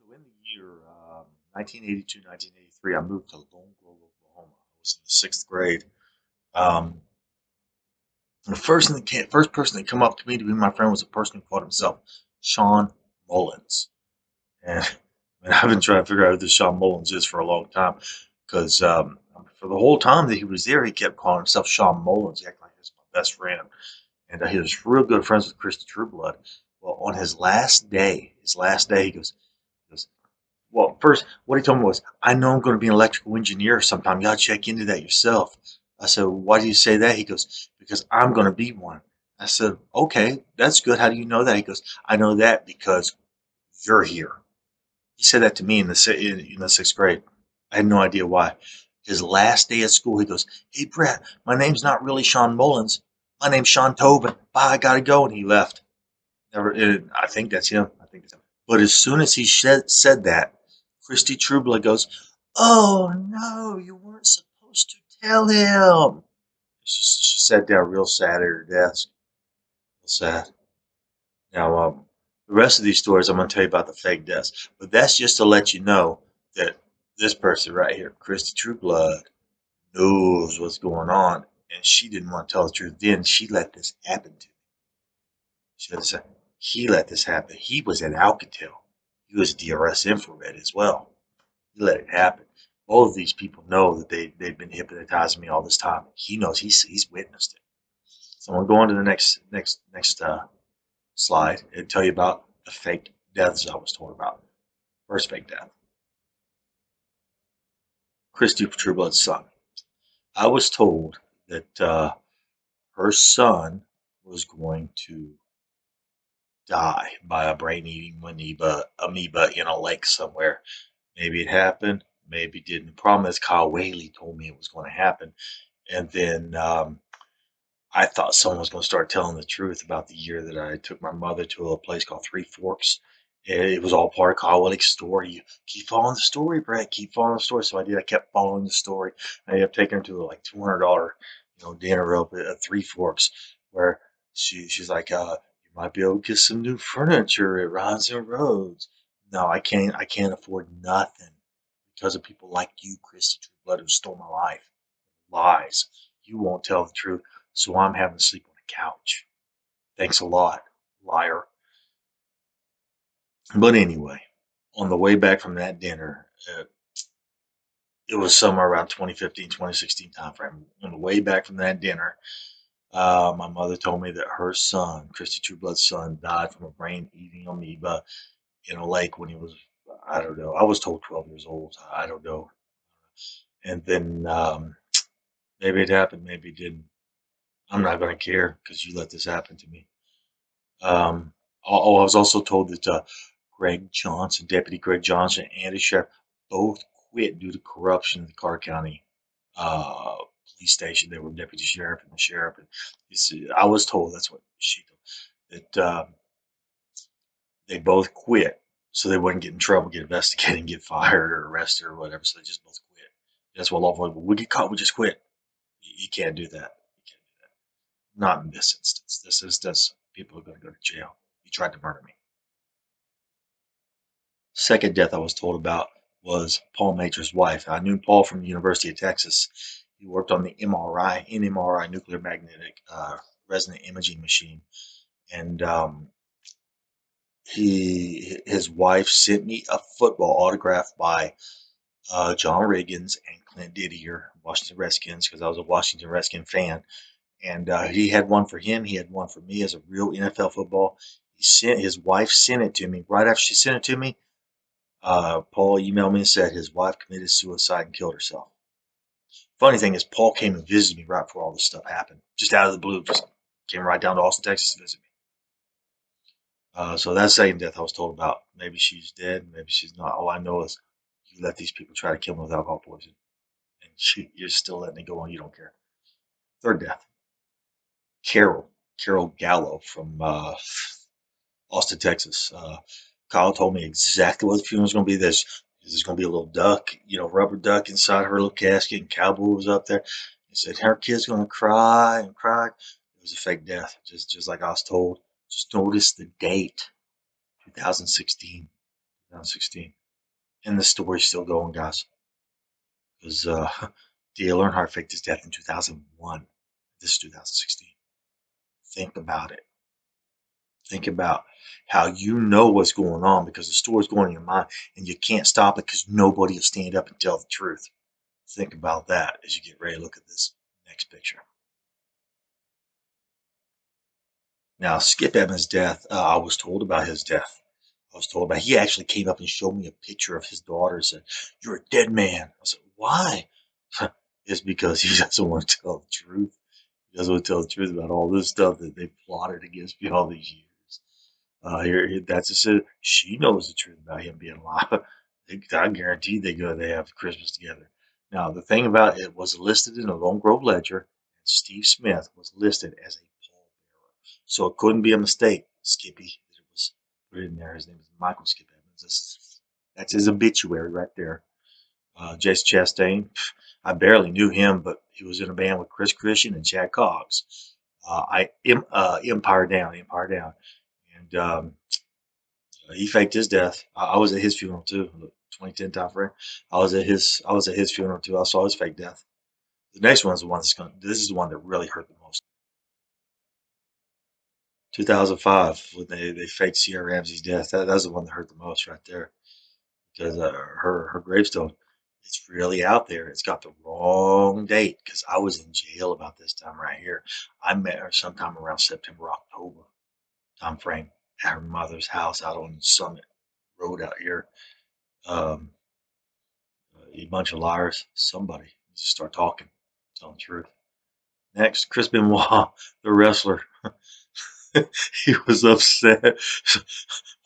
So in the year 1982, 1983, I moved to Lone Grove, Oklahoma. I was in the sixth grade. Um, the first person that came up to me to be my friend was a person who called himself Sean Mullins. And I've been trying to figure out who this Sean Mullins is for a long time because for the whole time that he was there, he kept calling himself Sean Mullins. He acted like he was my best friend. And he was real good friends with Christy Trueblood. Well, on his last day, he goes, well, first, what he told me was, I know I'm going to be an electrical engineer sometime. You got to check into that yourself. I said, why do you say that? He goes, because I'm going to be one. I said, okay, that's good. How do you know that? He goes, I know that because you're here. He said that to me in the sixth grade. I had no idea why. His last day at school, he goes, hey, Brett, my name's not really Sean Mullins. My name's Sean Tobin. Bye, I got to go. And he left. Never. I think that's him. I think that's him. But as soon as he said that, Christy Trubla goes, "Oh no, you weren't supposed to tell him." She sat down real sad at her desk. Real sad. Now, the rest of these stories I'm going to tell you about the fake deaths, but that's just to let you know that this person right here, Christy Trueblood, knows what's going on, and she didn't want to tell the truth. Then she let this happen to me. She let this, he let this happen. He was at Alcatel. He was DRS infrared as well. He let it happen. Both of these people know that they've been hypnotizing me all this time. He knows he's witnessed it. So I'm gonna go on to the next slide and tell you about the fake deaths I was told about. First fake death, Christy Trueblood's son. I was told that her son was going to die by a brain-eating amoeba in a lake somewhere. Maybe it happened, maybe it didn't. The problem is Kyle Whaley told me it was going to happen, and then I thought someone was going to start telling the truth about the year that I took my mother to a place called Three Forks. It was all part of Kyle Whaley's story. You keep following the story, Brett. Keep following the story. So I did. I kept following the story. I ended up taking her to a like $200, dinner up at Three Forks, where she's like, you might be able to get some new furniture at Ron's and Rhodes. No, I can't. I can't afford nothing because of people like you, Christy Trueblood, who stole my life. Lies. You won't tell the truth, so I'm having to sleep on the couch. Thanks a lot, liar. But anyway, on the way back from that dinner, it was somewhere around 2015, 2016 timeframe. On the way back from that dinner, my mother told me that her son, Christy Trueblood's son, died from a brain-eating amoeba in a lake when he was, I don't know. I was told 12 years old. I don't know. And then maybe it happened, maybe it didn't. I'm not going to care because you let this happen to me. I was also told that Greg Johnson, Deputy Greg Johnson, and the sheriff both quit due to corruption in the Carter County uh, police station. They were deputy sheriff and the sheriff. And I was told that's what she told that they both quit so they wouldn't get in trouble, get investigated, get fired or arrested or whatever. So they just both quit. That's what law enforcement. We get caught, we just quit. You can't do that. You can't do that. Not in this instance. This instance, people are going to go to jail. You tried to murder me. Second death I was told about was Paul Major's wife. I knew Paul from the University of Texas. He worked on the NMRI, nuclear magnetic resonant imaging machine, and his wife sent me a football autographed by John Riggins and Clint Didier, Washington Redskins, because I was a Washington Redskin fan. And he had one for him. He had one for me as a real NFL football. His wife sent it to me. Right after she sent it to me, Paul emailed me and said his wife committed suicide and killed herself. Funny thing is, Paul came and visited me right before all this stuff happened, just out of the blue. Just came right down to Austin, Texas to visit me. So that's the second death I was told about. Maybe she's dead, maybe she's not. All I know is you let these people try to kill me with alcohol poison, and you're still letting it go on. You don't care. Third death, Carol Gallo from Austin, Texas. Kyle told me exactly what the funeral was going to be. There's going to be a little duck, rubber duck inside her little casket, and Cowboy was up there. He said her kid's going to cry and cry. It was a fake death, just like I was told. Just notice the date, 2016. 2016. And the story's still going, guys. Because Dale Earnhardt faked his death in 2001. This is 2016. Think about it. Think about how you know what's going on because the story's going in your mind and you can't stop it because nobody will stand up and tell the truth. Think about that as you get ready to look at this next picture. Now, Skip Evans' death, I was told about his death. I was told about. He actually came up and showed me a picture of his daughter and said, "You're a dead man." I said, "Why?" It's because he doesn't want to tell the truth. He doesn't want to tell the truth about all this stuff that they plotted against me all these years. That's just it. She knows the truth about him being alive. I guarantee they have Christmas together. Now, the thing about it was listed in the Lone Grove Ledger, and Steve Smith was listed as a pallbearer. So it couldn't be a mistake, Skippy, that it was put in there. His name is Michael Skip Evans. That's his obituary right there. Jason Chastain, I barely knew him, but he was in a band with Chris Christian and Chad Cox. Empire Down, Empire Down, and he faked his death. I was at his funeral too. The 2010 time frame. I was at his funeral too. I saw his fake death. The next one's the one that's going. This is the one that really hurt the most. 2005 when they faked Sierra Ramsey's death. That's the one that hurt the most right there because her gravestone. It's really out there. It's got the wrong date because I was in jail about this time right here. I met her sometime around September, October time frame at her mother's house out on Summit Road out here. Um, you bunch of liars. Somebody needs to start talking, telling the truth. Next, Chris Benoit, the wrestler. He was upset.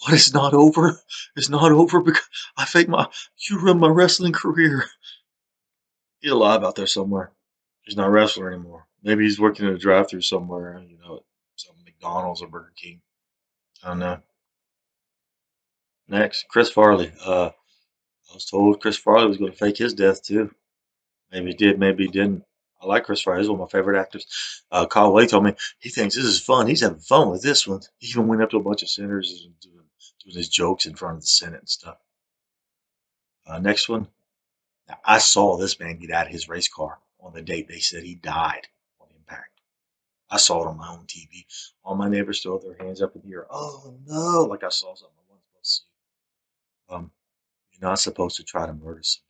What? It's not over. It's not over because I faked my. You ruined my wrestling career. He's alive out there somewhere. He's not a wrestler anymore. Maybe he's working in a drive-through somewhere. Some McDonald's or Burger King. I don't know. Next, Chris Farley. I was told Chris Farley was going to fake his death too. Maybe he did, maybe he didn't. I like Chris Farley. He's one of my favorite actors. Kyle Way told me he thinks this is fun. He's having fun with this one. He even went up to a bunch of senators and doing his jokes in front of the Senate and stuff. Next one. Now, I saw this man get out of his race car on the date they said he died on impact. I saw it on my own TV. All my neighbors throw their hands up in the air. Oh no! Like I saw something I wasn't supposed to see. You're not supposed to try to murder somebody.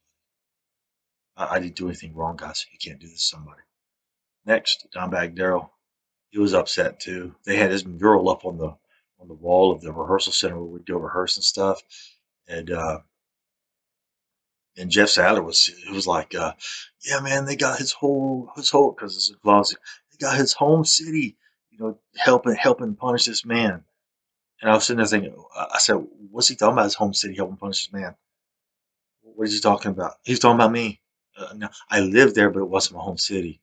I didn't do anything wrong, guys. You can't do this to somebody. Next, Dimebag Daryl. He was upset too. They had his mural up on the wall of the rehearsal center where we'd go rehearse and stuff. And and Jeff Sadler was he was like, yeah, man, they got his whole because it's a closet. They got his home city, helping punish this man. And I was sitting there thinking, I said, what's he talking about? His home city helping punish this man? What is he talking about? He's talking about me. No, I lived there, but it wasn't my home city.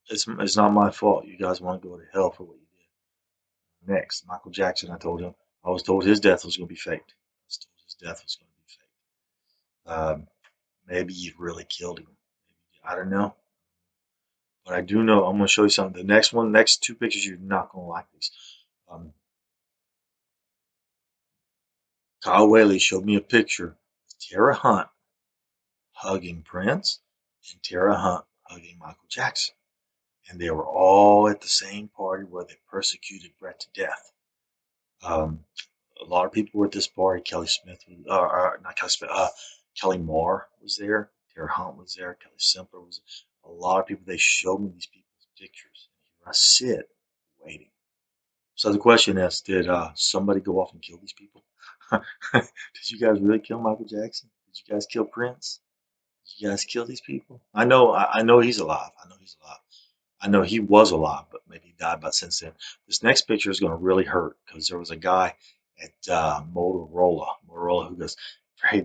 It's not my fault. You guys want to go to hell for what you did. Next, Michael Jackson. I was told his death was going to be faked. I was told his death was going to be faked. Maybe you really killed him. Maybe, I don't know. But I do know I'm going to show you something. Next two pictures, you're not going to like these. Um, Kyle Whaley showed me a picture of Tara Hunt hugging Prince and Tara Hunt hugging Michael Jackson. And they were all at the same party where they persecuted Brett to death. Um, a lot of people were at this party. Kelly Smith, not Kelly Smith, Kelly Moore was there. Tara Hunt was there. Kelly Simpler was there. A lot of people. They showed me these people's pictures. And here I sit waiting. So the question is, did somebody go off and kill these people? Did you guys really kill Michael Jackson? Did you guys kill Prince? Did you guys kill these people? I know he's alive. I know he's alive. I know he was alive, but maybe he died by since then. This next picture is going to really hurt because there was a guy at Motorola, who goes,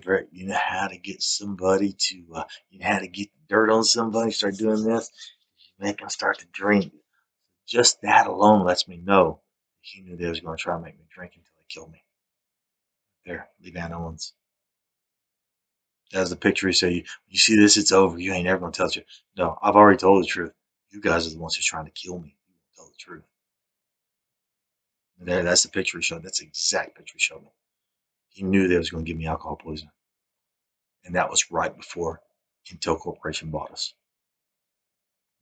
Brett, you know how to get somebody to, you know how to get dirt on somebody, start doing this, you make them start to drink. Just that alone lets me know he knew they was going to try and make me drink until they killed me. There, Lee Van Owens. That's the picture. He said, you see this, it's over. You ain't ever going to tell the truth. No, I've already told the truth. You guys are the ones who's trying to kill me. You won't tell the truth. There, that's the picture he showed. That's the exact picture he showed me. He knew they was going to give me alcohol poisoning. and that was right before Intel Corporation bought us.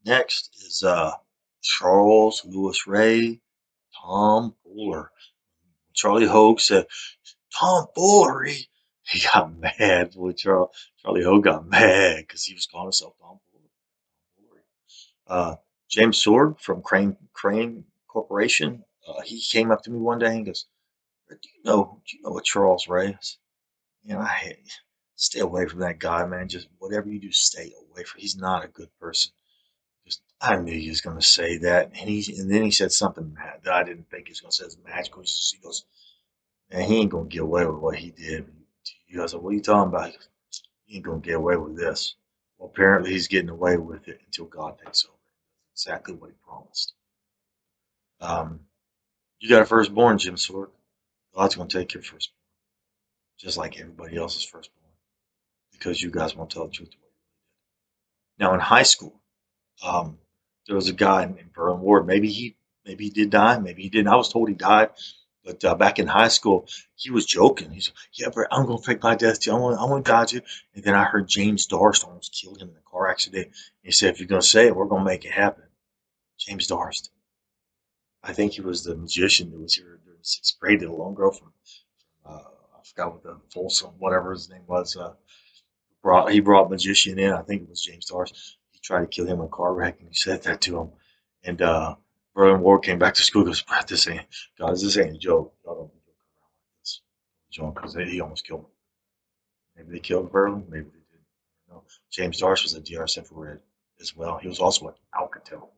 Next is Charles Lewis Ray, Tom Fuller. Charlie Hogue said, tomfoolery. He got mad. Boy, Charlie Hogue got mad because he was calling himself tomfoolery. Uh, James Sword from Crane Corporation. He came up to me one day and goes, Do you know what Charles Ray is? I stay away from that guy, man. Just whatever you do, stay away from. He's not a good person. Just, I knew he was going to say that, and then he said something that I didn't think he was going to say. It was magical. He goes, man, he ain't going to get away with what he did. You guys, what are you talking about? He goes, he ain't going to get away with this. Well, apparently he's getting away with it until God takes over. Exactly what he promised. Um, you got a firstborn, Jim Sword. God's going to take your firstborn, just like everybody else's firstborn, because you guys won't tell the truth. Now, in high school, um, there was a guy in Berlin Ward. Maybe he did die. Maybe he didn't. I was told he died. But back in high school, he was joking. He's like, "Yeah, bro, I'm gonna fake my death too. I'm gonna die too." And then I heard James Darst almost killed him in a car accident. He said, "If you're gonna say it, we're gonna make it happen." James Darst. I think he was the magician that was here during sixth grade. The little girl from I forgot what the Folsom, whatever his name was. He brought magician in. I think it was James Darcy. He tried to kill him in a car wreck, and he said that to him. And Berlin Ward came back to school. Goes, "Brett, this ain't a joke. Y'all don't joke around like this, John, because he almost killed him. Maybe they killed Berlin. Maybe they didn't. No. James Darcy was a DRS infrared as well. He was also an Alcatel.